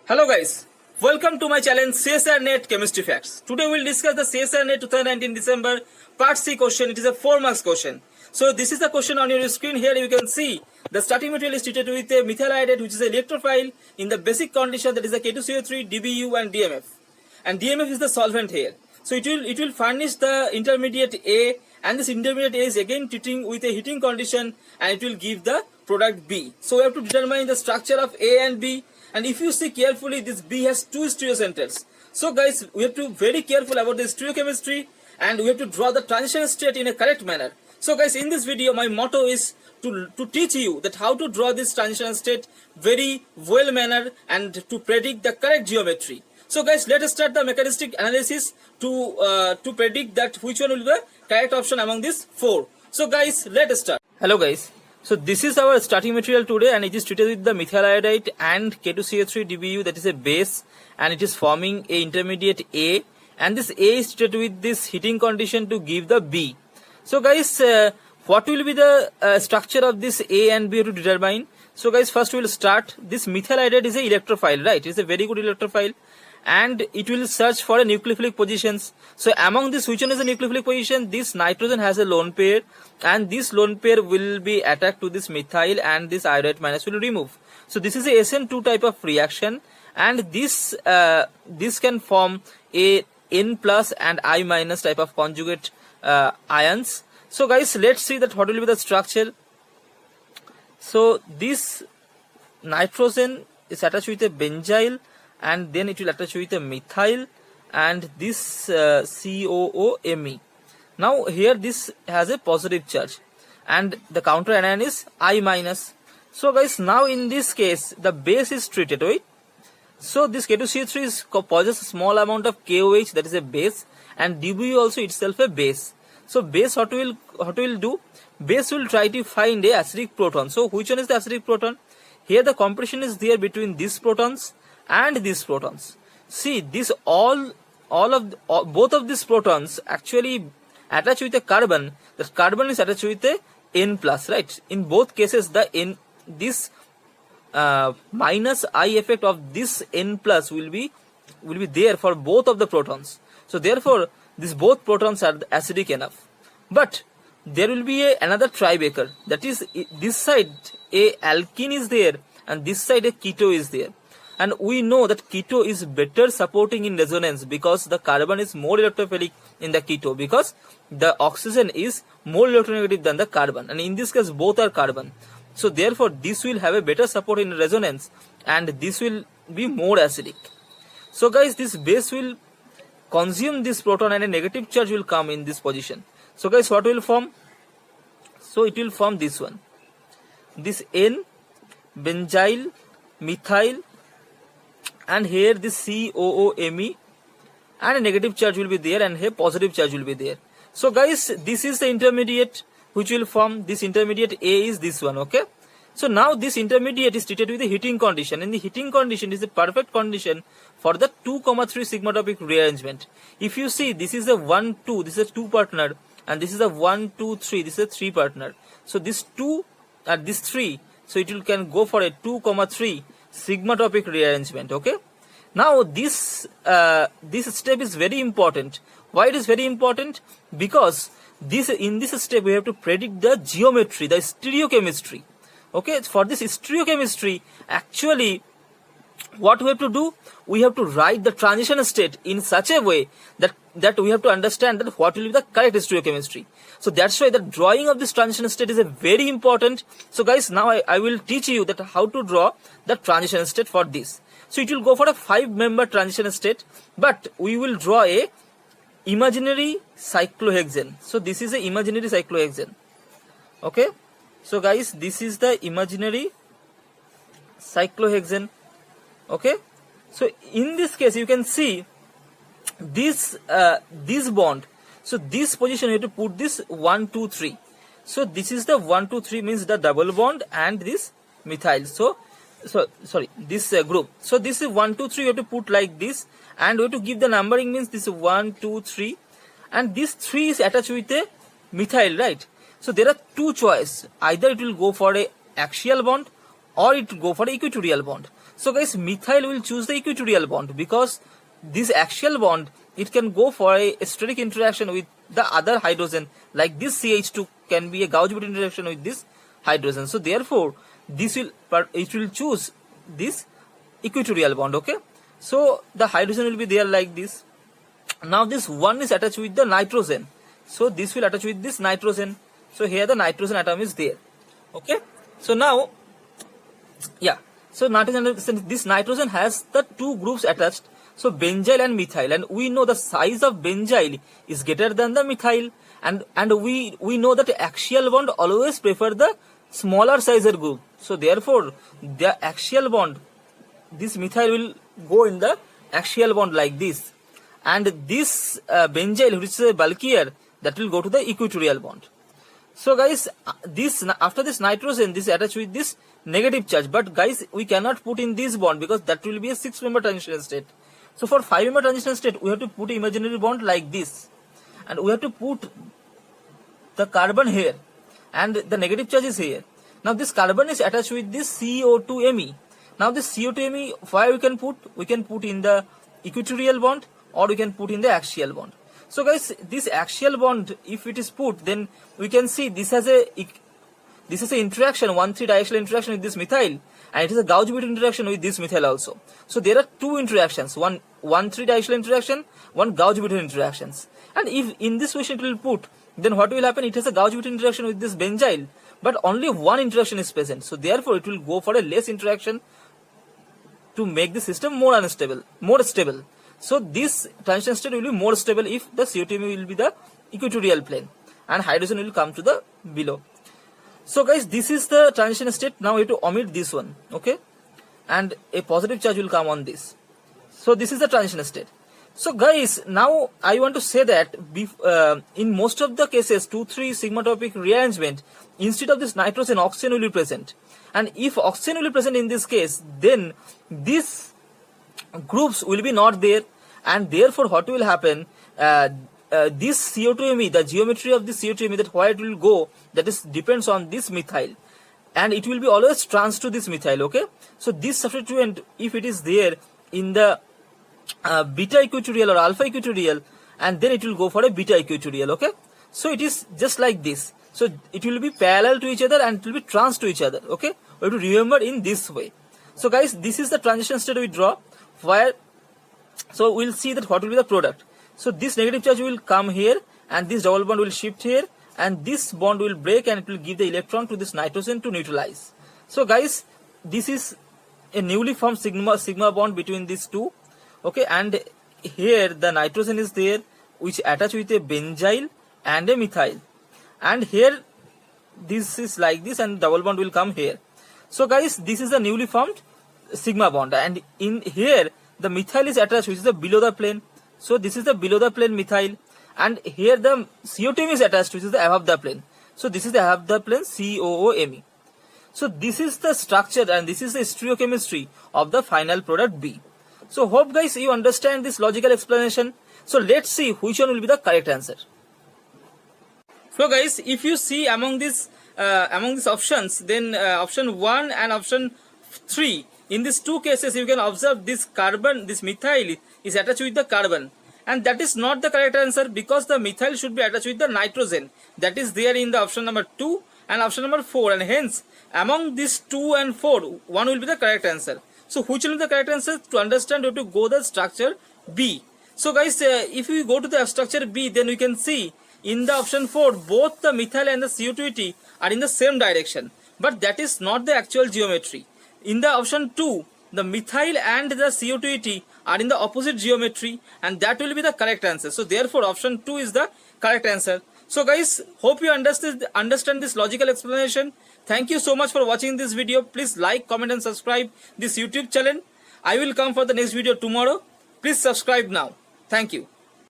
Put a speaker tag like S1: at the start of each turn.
S1: Hello guys, welcome to my challenge CSR Net Chemistry Facts. Today we will discuss the CSR Net 2019 December Part C question. It is a 4 marks question. So this is the question on your screen. Here you can see the starting material is treated with a methyl iodide, which is an electrophile in the basic condition, that is the K2CO3, DBU and DMF. And DMF is the solvent here. So it will furnish the intermediate A, and this intermediate A is again treating with a heating condition, and it will give the product B. So we have to determine the structure of A and B. And if you see carefully, this B has two stereocentrals. So guys, we have to be very careful about the stereochemistry, and we have to draw the transition state in a correct manner. So guys, in this video, my motto is to teach you that how to draw this transition state very well manner and to predict the correct geometry. So guys, let us start the mechanistic analysis to predict that which one will be the correct option among these four. So guys, let us start. Hello guys. So this is our starting material today, and it is treated with the methyl iodide and K2CO3 DBU, that is a base, and it is forming a intermediate A, and this A is treated with this heating condition to give the B. So guys, what will be the structure of this A and B to determine? So guys, first we will start. This methyl iodide is a electrophile, right? It is a very good electrophile, and it will search for a nucleophilic positions. So among this, which one is a nucleophilic position? This nitrogen has a lone pair, and this lone pair will be attacked to this methyl, and this iodide minus will remove. So this is a SN2 type of reaction, and this can form a N plus and I minus type of conjugate ions. So guys, let's see that what will be the structure. So this nitrogen is attached with a benzyl, and then it will attach with a methyl, and this COOMe. Now here this has a positive charge, and the counter anion is I minus. So guys, now in this case the base is treated with. So this K2CO3 possesses a small amount of KOH, that is a base, and DBU also itself a base. So base, what will do? Base will try to find a acidic proton. So which one is the acidic proton? Here the competition is there between these protons and these protons. See, this both of these protons actually attach with a carbon. The carbon is attached with a N plus, right? In both cases, the this minus I effect of this N plus will be there for both of the protons. So therefore, these both protons are acidic enough. But there will be another Tribecker. That is, this side a alkene is there, and this side a keto is there. And we know that keto is better supporting in resonance because the carbon is more electrophilic in the keto, because the oxygen is more electronegative than the carbon, and in this case both are carbon. So therefore this will have a better support in resonance, and this will be more acidic. So guys, this base will consume this proton, and a negative charge will come in this position. So guys, what will form? So it will form this one, this N, benzyl, methyl, and here this COOMe, and a negative charge will be there, and here positive charge will be there. So guys, this is the intermediate which will form. This intermediate A is this one, okay? So now this intermediate is treated with a heating condition, and the heating condition is a perfect condition for the 2,3 sigmatopic rearrangement. If you see, this is a 1, 2, this is a 2 partner, and this is a 1, 2, 3, this is a 3 partner. So this 2 and this 3, so it can go for a 2,3 sigmatopic rearrangement, okay? Now this step is very important. Why it is very important? Because in this step we have to predict the geometry, the stereochemistry. Okay, for this stereochemistry, actually what we have to do, we have to write the transition state in such a way that we have to understand that what will be the correct stereochemistry. So that's why the drawing of this transition state is a very important. So guys, now I will teach you that how to draw the transition state for this. So it will go for a 5-member transition state, but we will draw a imaginary cyclohexane. So this is a imaginary cyclohexane. Okay, so guys, this is the imaginary cyclohexane. Okay, so in this case you can see this bond. So this position you have to put this 1, 2, 3. So this is the 1, 2, 3 means the double bond and this methyl. So sorry, this group. So this is 1, 2, 3 you have to put like this, and we have to give the numbering, means this is 1, 2, 3, and this 3 is attached with a methyl, right? So there are two choices. Either it will go for a axial bond or it will go for a equatorial bond. So guys, methyl will choose the equatorial bond because this axial bond, it can go for a steric interaction with the other hydrogen, like this CH2 can be a Gauss-Bethe interaction with this hydrogen. So therefore it will choose this equatorial bond. Okay, so the hydrogen will be there like this. Now this one is attached with the nitrogen, so this will attach with this nitrogen. So here the nitrogen atom is there. Okay, so now so this nitrogen has the two groups attached, so benzyl and methyl, and we know the size of benzyl is greater than the methyl, and we know that axial bond always prefer the smaller size group. So therefore the axial bond, this methyl will go in the axial bond like this, and this benzyl, which is a bulkier, that will go to the equatorial bond. So guys, after this nitrogen, this is attached with this negative charge, but guys, we cannot put in this bond because that will be a 6-member transition state. So for 5-member transition state, we have to put imaginary bond like this, and we have to put the carbon here, and the negative charge is here. Now this carbon is attached with this CO2Me. Now this CO2Me, why we can put in the equatorial bond, or we can put in the axial bond. So guys, this axial bond, if it is put, then we can see this has a interaction, 1,3 diaxial interaction with this methyl, and it is a Gauss-Bethe interaction with this methyl also. So there are two interactions, 1,3 diaxial interaction, one Gauss-Bethe interactions. And if in this question it will put, then what will happen? It has a Gauss-Bethe interaction with this benzyl, but only one interaction is present. So therefore it will go for a less interaction to make the system more stable. So this transition state will be more stable if the CO2 will be the equatorial plane and hydrogen will come to the below. So guys, this is the transition state. Now we have to omit this one, okay, and a positive charge will come on this. So this is the transition state. So guys, now I want to say that in most of the cases, 2,3 sigmatopic rearrangement, instead of this nitrogen, oxygen will be present, and if oxygen will be present in this case, then these groups will be not there, and therefore what will happen, this CO2Me, the geometry of this CO2Me, that where it will go, that is depends on this methyl, and it will be always trans to this methyl. Okay, so this substituent, if it is there in the beta equatorial or alpha equatorial, and then it will go for a beta equatorial. Okay, so it is just like this. So it will be parallel to each other and it will be trans to each other. Okay, we have to remember in this way. So guys, this is the transition state we draw, where so we'll see that what will be the product. So this negative charge will come here, and this double bond will shift here, and this bond will break, and it will give the electron to this nitrogen to neutralize. So guys, this is a newly formed sigma bond between these two. Okay, and here the nitrogen is there, which attach with a benzyl and a methyl, and here this is like this, and double bond will come here. So guys, this is the newly formed sigma bond, and in here the methyl is attached, which is the below the plane. So this is the below the plane methyl, and here the CO2 is attached, which is the above the plane. So this is the above the plane COOMe. So this is the structure, and this is the stereochemistry of the final product B. So hope guys you understand this logical explanation. So let's see which one will be the correct answer. So guys, if you see among these options, then option 1 and option 3, in these two cases you can observe this carbon, this methyl is attached with the carbon, and that is not the correct answer, because the methyl should be attached with the nitrogen, that is there in the option number 2 and option number 4, and hence among these 2 and 4, 1 will be the correct answer. So which will be the correct answer? To understand, you have to go the structure B. So guys, if we go to the structure B, then we can see in the option 4 both the methyl and the CO2 are in the same direction, but that is not the actual geometry. In the option 2, the methyl and the CO2 are in the opposite geometry, and that will be the correct answer. So therefore option 2 is the correct answer. So guys, hope you understand this logical explanation. Thank you so much for watching this video. Please like, comment and subscribe this YouTube channel. I will come for the next video tomorrow. Please subscribe now. Thank you.